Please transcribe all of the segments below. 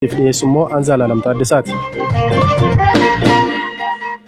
Dhiyeessummoo Anzaalaa Lamtaaddisaati.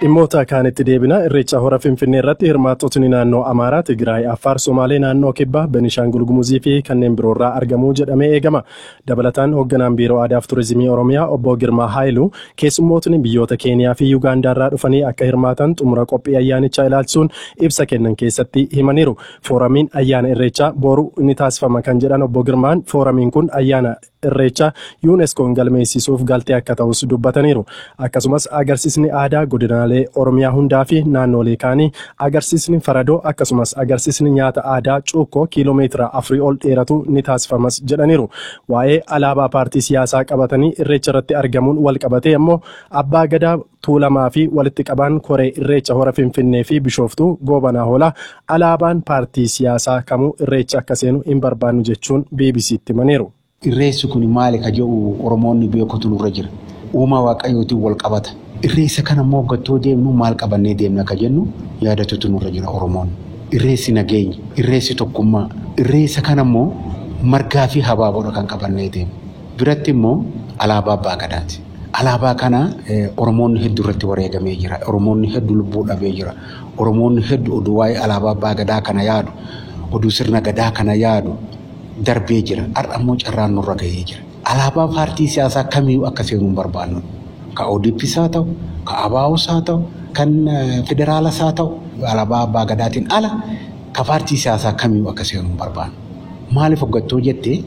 Dhimmoota kaanitti deebina irreecha hora Finfinnee irratti hirmaattotni naannoo Amaaraa, Tigraay, Affaar, Somaalee, naannoo Kibbaa, Beenishaangul Gumuzii fi kanneen biroorraa argamuu jedhamee eegama. Dabalataan hoogganaan biiroo aadaa fi turizimii Oromiyaa obbo Girmaa Haayiluu keessummootni biyyoota Keeniyaa fi Yuugaandaarraa dhufanii akka hirmaatan xumura qophii ayyaanichaa ilaalchisuun ibsa kennan keessatti himaniiru. Fooramiin ayyaana irreechaa boru ni taasifama kan jedhan obbo Girmaan fooramiin kun ayyaana irreecha UNESCOon galmeessisuuf galtee akka ta'us dubbataniiru. Akkasumas agarsiisni aadaa godinaalee Oromiyaa hundaa fi naannoolee kaanii agarsiisni faradoo akkasumas agarsiisni nyaata aadaa cuukkoo kiiloomeetira 4 ol dheeratu ni taasifamas jedhaniiru. Waa'ee alaabaa paartii siyaasaa qabatanii irreecha irratti argamuun wal qabatee immoo abbaa gadaa Tuulamaa fi walitti qabaan koree irreecha hora Finfinnee fi Bishooftuu Goobanaa Hoolaa alaabaan paartii siyaasaa kamuu irreecha akka seenu hin barbaannu jechuun BBC'tti himaniiru. Irreessi kun maali ka jedhu Oromoonni beekutu nurra jira. Uumaa Waaqayyootiin wal qabata. Irreessa kana immoo hoggattoo deemnu maal qabannee deemna ka jennu yaadatutu nurra jira Oromoonni. Irreessi nageenya, irreessi tokkummaa. Irreessa kana immoo margaa fi habaaboodha kan qabannee deemnu. Biratti immoo alaabaa abbaa gadaati. Alaabaa kana Oromoonni hedduu irratti wareegamee jira. Oromoonni hedduu lubbuu dhabee jira. Oromoonni hedduu oduu waa'ee alaabaa abbaa gadaa kana yaadu, oduu sirna gadaa kana yaadu. Darbee jira. Har'a immoo carraan nurra gahee jira. Alaabaa paartii siyaasaa kamiyyuu akka seenu hin barbaannu. Ka ODPs haa ta'u, ka ABOs haa ta'u, kan federaalas haa ta'u, alaabaa abbaa gadaatiin ala ka paartii siyaasaa kamiyyuu akka seenu hin barbaannu. Maaliif hoggattoo jettee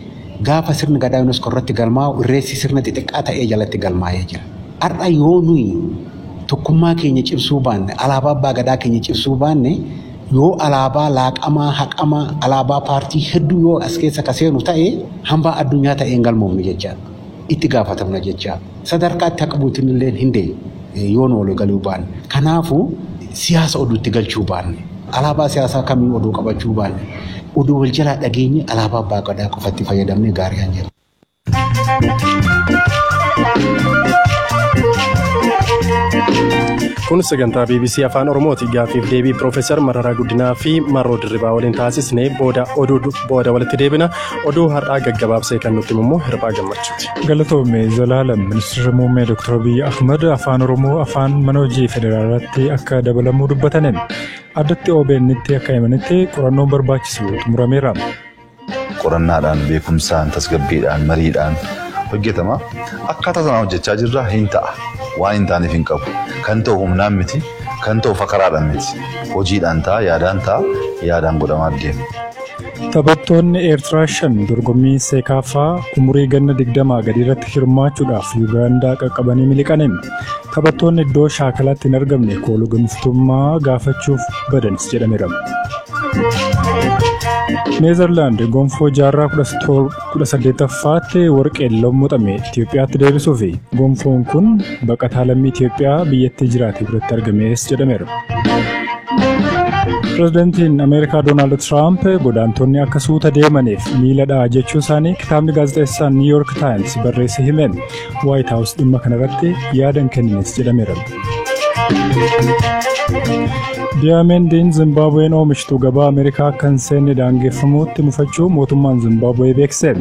gaafa sirni gadaa UNESCO irratti galmaa'u irreessi sirna xixiqqaa ta'ee jalatti galmaa'ee jira. Har'a yoo nuyi tokkummaa keenya cibsuu baanne, alaabaa abbaa gadaa keenya cibsuu baanne yoo alaabaa laaqamaa haqamaa alaabaa paartii hedduu yoo as keessa ka seenu ta'e hambaa addunyaa ta'een galmoofne jechaadha. Itti gaafatamna jechaadha. Sadarkaatti haqa buutiin illee hin deemu yoo nu walii galuu baanne. Kanaafuu siyaasa oduutti galchuu baanne. Alaabaa siyaasaa kamiin oduu qabachuu baanne. Oduu wal jalaa dhageenye alaabaa abbaa gadaa qofatti fayyadamne gaarii hin jiru. Kun sagantaa BBC Afaan Oromooti. Gaaffiif deebii Profeesar Mararaa Guddinaa fi Marroo Dirribaa waliin taasisnee booda walitti deebina. Oduu har'aa gaggabaabsee kan nutti immoo Hirphaa Gammachuuti. Galatoomee Zalaalam Ministeerri Muummee Dr. Abiy Ahmed Afaan Oromoo afaan mana hojii federaalaatti akka dabalamuu dubbataniin addatti OBN'tti akka himanitti qorannoon barbaachisu xumurameera. Qorannaadhaan beekumsaan tasgabbiidhaan mariidhaan hojjetama. Akkaataa sanaan hojjechaa jirra hin ta'a. Waan hin taaneef hin qabu. Kan ta'u humnaan miti, kan ta'u fakaraadhaan miti. Hojiidhaan ta'a, yaadaan ta'a, yaadaan godhamaa deema. Taphattoonni Eertiraa 5 dorgommii Seekaafaa umurii ganna 20 gadi irratti hirmaachuudhaaf Yuugaandaa qaqqabanii miliqaniin taphattoonni iddoo shaakalaatti hin argamne kooluu gamiftummaa gaafachuuf badanis jedhameera. Neezerlaand gonfoo jaarraa 18ffaatti warqeen lommuxame Itoophiyaatti deebisuu fi gonfoon kun baqataa lammii Itoophiyaa biyyattii jiraate biratti argamees jedhameera. Pireezidaantiin Ameerikaa Doonaald Tiraamp godaantonni akka suuta deemaniif miiladhaa jechuu isaanii kitaabni gaazexeessaan New York Times barreesse himeen White House dhimma kanarratti yaadan kennines jedhameera. Diyaameendiin Zimbaabuween oomishtuu gabaa Ameerikaa kan seenne daangeffamuutti mufachuu mootummaan Zimbaabuwee beeksise.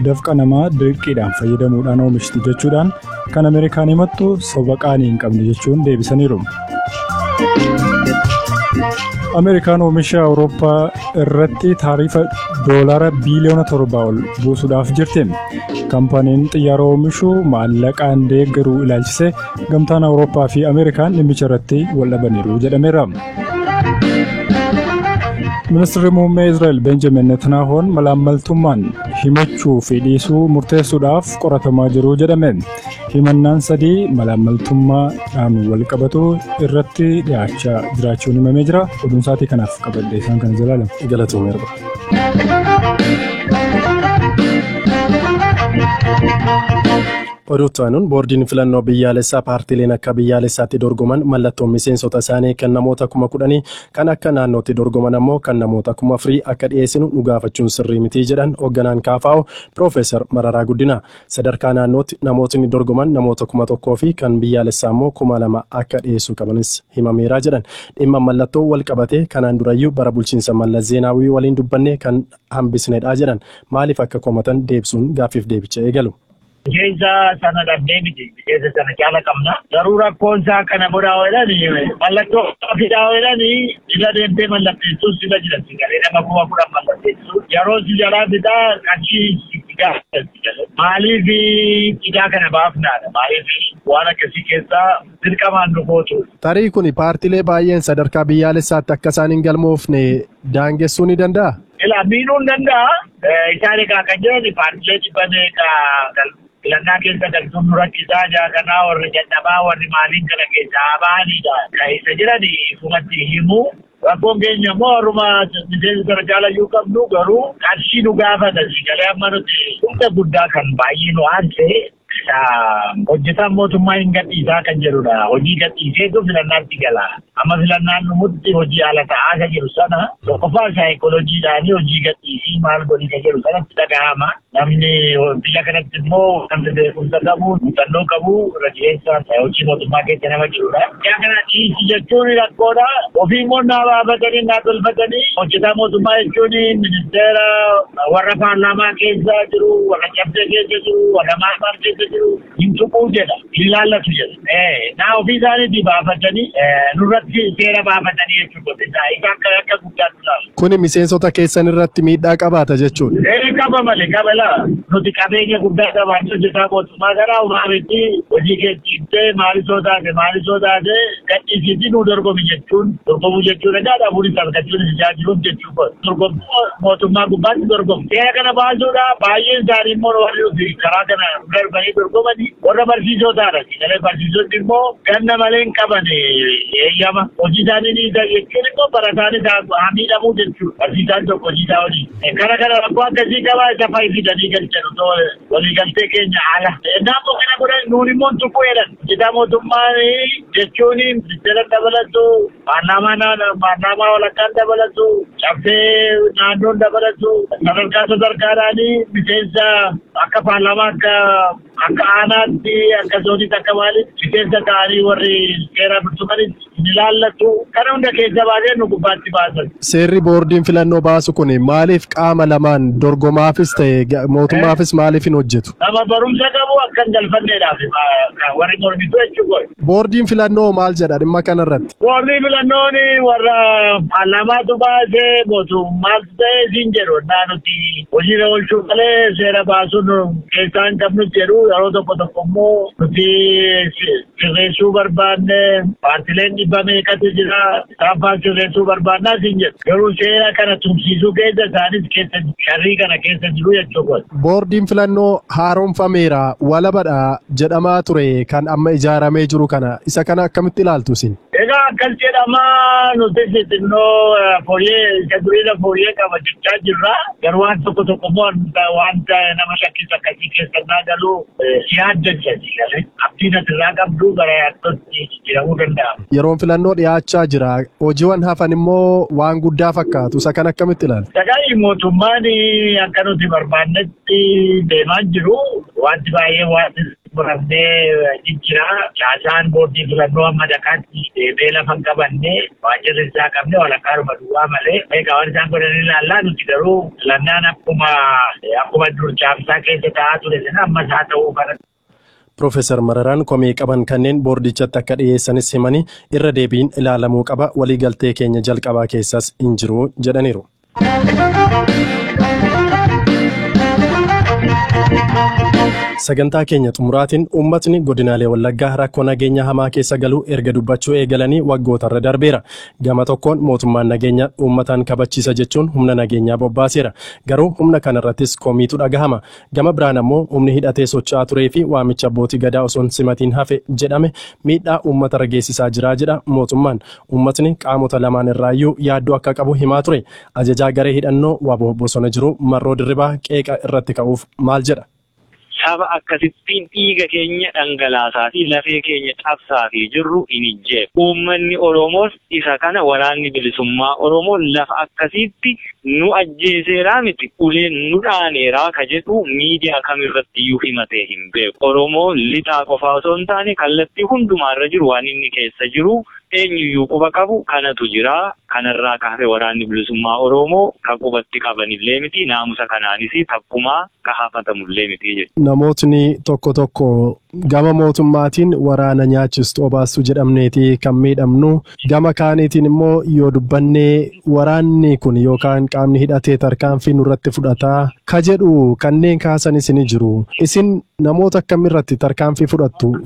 Dafqa namaa dirqiidhaan fayyadamuudhaan oomishtu jechuudhaan kan Ameerikaan himattu soba qaanii hin qabne jechuun deebisaniiru. Ameerikaan oomisha Awurooppaa irratti taarifa doolaara biiliyoona 7 ol buusuudhaaf jirti. Kaampaniin xiyyaara oomishu maallaqaan deeggaruu ilaalchise gamtaan Awurooppaa fi Ameerikaan dhimmicha irratti wal dhabaniiru jedhameera. Ministeerri Muummee Israa'el Benjamin Netanyahuun malaammaltummaan himachuu fi dhiisuu murteessuudhaaf qoratamaa jiru jedhame. Himannaan 3 malaammaltummaadhaan wal qabatu irratti dhiyaachaa jiraachuun himamee jira. Oduun saatii kanaaf qabadde isaan kan Zalaalam. Galatoomee. Oduuttaanuun boordiin filannoo biyyaalessaa paartiileen akka biyyaalessaatti dorgoman mallattoon miseensota isaanii kan namoota 10,000 kan akka naannootti dorgoman ammoo kan namoota 4,000 akka dhiyeessinu nu gaafachuun sirrii mitii jedhan hoogganaan KFO Profeesar Mararaa Guddinaa. Sadarkaa naannootti namootni dorgoman namoota 1,000 fi kan biyyaalessaa ammoo 2,000 akka dhiyeessuu qabanis himameeraa jedhan. Dhimma mallattoo wal qabatee kanaan durayyuu bara bulchiinsa Mallas Zeenaawii waliin dubbanne kan hambisnedha jedhan. Maaliif akka komatan deebisuun gaaffiif deebicha eegalu. Miseensa sana dhabnee miti. Miseensa sana caala qabna. Garuu rakkoon isaa kana godhaa jedhanii mallattoo fidaa jedhanii ila deemtee mallatteessuus sila jiran galee nama 10,000 mallatteessu. Yeroo si jalaa fidaa qarshii maaliif cidhaa kana baafnaadha. Maaliif waan akkasii keessaa dirqamaan nu gootu. Tarii kun paartilee baay'een sadarkaa biyyaalessaatti akka isaan hin galmoofne daangessuu ni danda'a? Miidhuu ni danda'a. Isaan egaa kan jiran paartilee dhibban filannaa keessa galchuun nu rakkisaa jira. Kanaa warri dadhabaa warri maaliin kana keessaa bahanidha. Kan isa jiran ifumatti himu. Rakkoon keenya immoo haruma miseensa sana jaalayyuu qabnu garuu qarshii nu gaafatan galee amma nuti humna guddaa kan baay'ee nu aansee hojjetaan mootummaa hin gadhiisaa kan jedhudha. Hojii gadhiiseetu filannaatti gala. Amma filannaan dhumutti hojii ala ta'aa kan jiru sana tokkoffaa saayikolojiidhaan hojii gadhiisii maal godhi kan jedhu sanatti dhagahama. Namni biyya kanatti immoo namni beekumsa qabu, muuxannoo qabu, irra jireessa hojii mootummaa keessa nama jirudha. Yaa kana dhiisii jechuun rakkoodha. Ofii immoo naa baafatanii naa tolfatanii hojjetaa mootummaa jechuun ministeera warra paarlaamaa keessa jiru, warra cabsee keessa jiru, warra maarmaa keessa jiru hin tuquu jedha. Hin laallatu jedha. Naa ofii isaaniitii baafatanii nurratti seera baafatanii jechuudha. Isa akka guddaatti ilaalu. Kuni miseensota keessan irratti miidhaa qabaata jechuudha. Qaba malee qabala. Nuti qabeenya guddaa qabaachuu hojjetaa mootummaa karaa uumamaatti hojii keessatti maalisoo taate gadhiisiitii nu dorgomu jechuun egaa dhabuunis argachuun tajaajiluun jechuudha. Dorgomuu mootummaa gubbaatti dorgomu. Seera kana baasuudhaaf baay'een isaanii immoo warri karaa kana darbanii dorgomanii warra barsiisotaadha. Galee barsiisonni immoo ganna malee hin qaban eeyyama. Hojii isaanii ni jechuun immoo barataanis miidhamuu jechuudha. Barsiisaan tokko hojii isaa hojii. Kana rakkoo akkasii qabaa isa fayyadanii galchan waliigaltee keenya ala. Naannoo kana godhan nuun immoo tuquu jedhan. Hojjetaa mootummaa jechuun ministeera dabalatu, paarlaamaa walakkaan dabalatu, cabsee naannoon dabalatu, sadarkaadhaan miseensa akka paarlaamaa akka aanaatti akka zoonitti akka maalitti miseensa ta'anii warri seera bulchumanis ni laallatu. Kana hunda keessa baasee nu gubbaatti baasan. Seerri boordiin filannoo baasu kun maaliif qaama lamaan dorgomaafis ta'e mootummaafis maaliif hin hojjetu? Nama barumsa qabu akka hin galfanneedhaaf warri mormituu jechuudha. Boordiin filannoo maal jedha dhimma kanarratti? Boordiin filannoon warra paarlaamaatu baasee mootummaas ta'e siin jedhu. Nuti hojiirra oolchuu malee seera baasuun keessaa hin qabnutti jedhu. Yeroo tokko immoo nuti sirreessuu barbaanne paartileen dhibba meeqatu jira isaan sirreessuu barbaannaa siin jedhu. Garuu seera kana tumsiisuu keessa isaanis keessa sharrii kana keessa jiru jechuudha. Boordiin filannoo haaromfameera walabadha jedhamaa ture kan amma ijaaramee jiru kana isa kana akkamitti ilaaltu isin? Egaa akkas jedhamaa nuti xixinnoo isa duriirra fooyyee qaba jechaa jirra. Garuu waan tokko immoo wanta nama shakkisa akkasii keessannaa galuu siyaaddachaati galee abdiin asirraa qabdu gara yaaddotti jijjiiramuu danda'a. Yeroon filannoo dhiyaachaa jira. Hojiiwwan hafan immoo waan guddaa fakkaatu. Isa kana akkamitti ilaaltu? Sagantaa mootummaan akka nuti barbaannetti deemaa jiru. Wanti baay'ee waan muramnee jijjiira. Caasaan boordii filannoo amma dakaatti deebee lafa hin qabanne waajjirri isaa qabne walakkaaruma duwwaa malee. Egaa waan isaan godhanii ilaallaa nuti garuu filannaan akkuma dur caamsaa keessa ta'aa ture sana ammas haa ta'uu kana. Profeesar Mararaan komii qaban kanneen boordichatti akka dhiyeessanis himanii irra deebiin ilaalamuu qaba waliigaltee keenya jalqabaa keessas hin jiru jedhaniiru. Sagantaa keenya xumuraatiin uummatni godinaalee Wallaggaa rakkoo nageenya hamaa keessa galuu erga dubbachuu eegalanii waggootarra darbeera. Gama tokkoon mootummaan nageenya uummataan kabachiisa jechuun humna nageenyaa bobbaaseera. Garuu humna kanarrattis komiitu dhagahama. Gama biraan ammoo humni hidhatee socho'aa turee fi waamicha abbootii gadaa osoo hin simatiin hafe jedhame miidhaa uummatarra geessisaa jira jedha mootummaan. Uummatni qaamota lamaan irraayyuu yaaddoo akka qabu himaa ture. Ajajaa garee hidhannoo Waboo Bosona jiru Marroo Dirribaa qeeqa irratti ka'uuf maal jedha? Saba akkasittiin dhiiga keenya dhangalaasaa fi lafee keenya cabsaa fi jirru hin ijjeefu. Uummanni Oromoos isa kana waraanni bilisummaa Oromoo lafa akkasitti nu ajjeeseeraa miti uleen nu dhaaneeraa ka jedhu miidiyaa kamirratti iyyuu himatee hin beeku. Oromoo lixaa qofaa osoo hin taane kallattii hundumaarra jiru waan inni keessa jiru eenyuyyuu quba qabu kanatu jira. Kanarraa kaafee waraanni bilisummaa Oromoo kan qubatti qabanillee miti naamusa kanaanis takkumaa kahafatamullee miti jechuudha. Namootni tokko gama mootummaatiin waraana nyaachistu obaastu jedhamneeti kan miidhamnu gama kaaniitiin immoo yoo dubbannee waraanni kun yookaan qaamni hidhatee tarkaanfii nurratti fudhataa ka jedhu kanneen kaasan isin jiru. Isin namoota akkamirratti tarkaanfii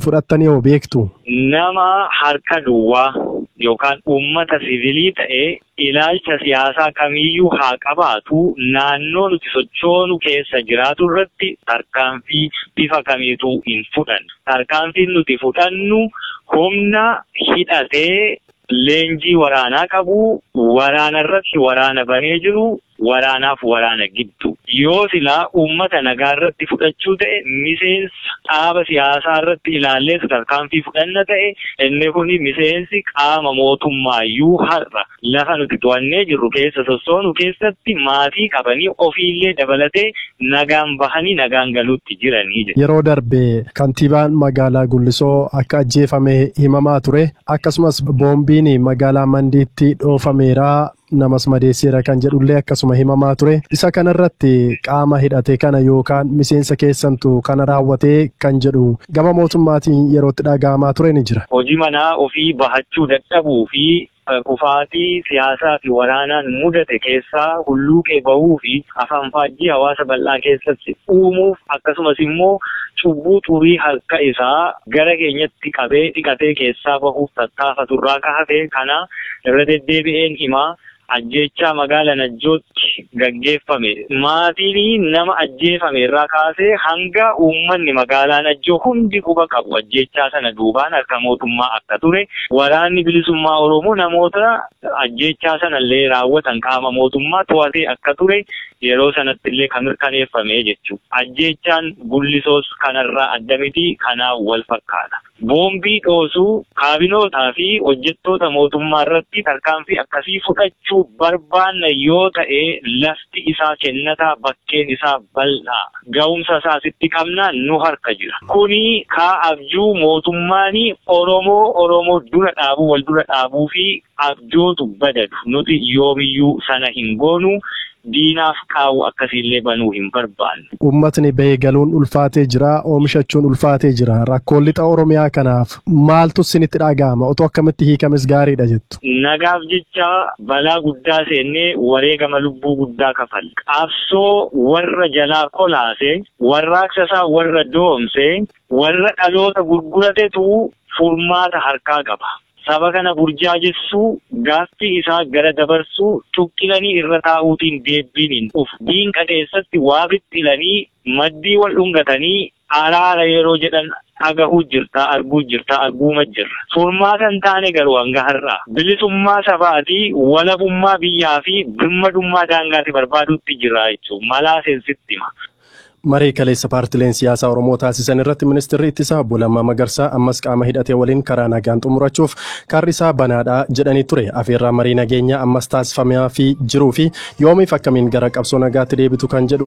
fudhattanii yoo beektu? Nama harka duwwaa yookaan uummata siviilii ta'ee ilaalcha siyaasaa kamiyyuu haa qabaatu naannoo nuti sochoonu keessa jiraatu irratti tarkaanfii bifa kamiituu hin fudhannu. Tarkaanfiin nuti fudhannu humna hidhatee leenjii waraanaa qabu, waraana irratti waraana banee jiru, waraanaaf waraana giddu. Yoo silaa uummata nagaa irratti fudhachuu ta'e miseensa dhaaba siyaasaa irratti ilaallee tarkaanfii fudhanna ta'e inni kun miseensi qaama mootummaayyuu har'a lafa nuti to'annee jirru keessa sossoonu keessatti maatii qabanii ofiillee dabalatee nagaan bahanii nagaan galuutti jiranii jedhu. Yeroo darbe kantiibaan magaalaa Gullisoo akka ajjeefame himamaa ture akkasumas boombiin magaalaa Mandiitti dhoofameera namas madeesseera kan jedhullee akkasuma himamaa ture. Isa kanarratti qaama hidhate kana yookaan miseensa keessantu kana raawwatee kan jedhu gama mootummaatiin yerootti dhagahamaa ture ni jira. Hojii manaa ofii bahachuu dadhabuu fi kufaatii siyaasaa fi waraanaan mudate keessaa hulluuqee bahuu fi afaan faajjii hawaasa bal'aa keessatti uumuuf akkasumas immoo cubbuu xurii harka isaa gara keenyatti qabee dhiqatee keessaa bahuuf tattaafaturraa kaafee kana irra deddeebi'een himaa. Ajjeechaa magaala Najjootti gaggeeffame maatiin nama ajjeefame irraa kaasee hanga uummanni magaalaa Najjoo hundi quba qabu ajjeechaa sana duubaan harka mootummaa akka ture waraanni bilisummaa Oromoo namoota ajjeechaa sana illee raawwatan qaama mootummaa to'atee akka ture yeroo sanatti illee kan mirkaneeffame jechuudha. Ajjeechaan Gullisoos kanarraa adda miti kanaa wal fakkaata. Boombii dhoosuu kaabinootaa fi hojjettoota mootummaa irratti tarkaanfii akkasii fudhachuu barbaanna yoo ta'e lafti isaa kennataa bakkeen isaa bal'aa ga'umsa isaa sitti qabnaa nu harka jira. Kuni abjuu mootummaanii Oromoo dura dhaabuu wal dura dhaabuu fi abjootu badadu nuti yoomiyyuu sana hin goonu. Diinaaf qaawwa akkasiillee banuu hin barbaanne. Uummatni bahee galuun ulfaatee jira, oomishachuun ulfaatee jira. Rakkoon lixa Oromiyaa kanaaf maaltu isinitti dhaga'ama? Otoo akkamitti hiikames gaariidha jettu. Nagaaf jecha balaa guddaa seennee wareegama lubbuu guddaa kafalle. Qabsoo warra jalaa kolaase, warraaqsa isaa warra doomse, warra dhaloota gurguratetu furmaata harkaa qaba. Saba kana burjaajessuu gaaffii isaa gara dabarsuu tuqqilanii irra taa'uutiin deebiin diinqa keessatti waa fixxilanii maddii wal dhungatanii araara yeroo jedhan dhagahuu jirta arguu jirta arguuma jirra. Furmaata hin taane garuu hanga har'aa bilisummaa sabaatii walabummaa biyyaa fi birmadummaa daangaatti barbaaduutti jira jechuudha. Malaa seensitti hima. Marii kaleessa paartileen siyaasaa Oromoo taasisan irratti ministeerri ittisaa Obbo Lammaa Magarsaa ammas qaama hidhatee waliin karaa nagaan xumurachuuf karri isaa banaadha jedhanii ture. Afeerraa marii nageenyaa ammas taasifamaa fi jiruu fi yoomiif akkamiin gara qabsoo nagaatti deebitu kan jedhu.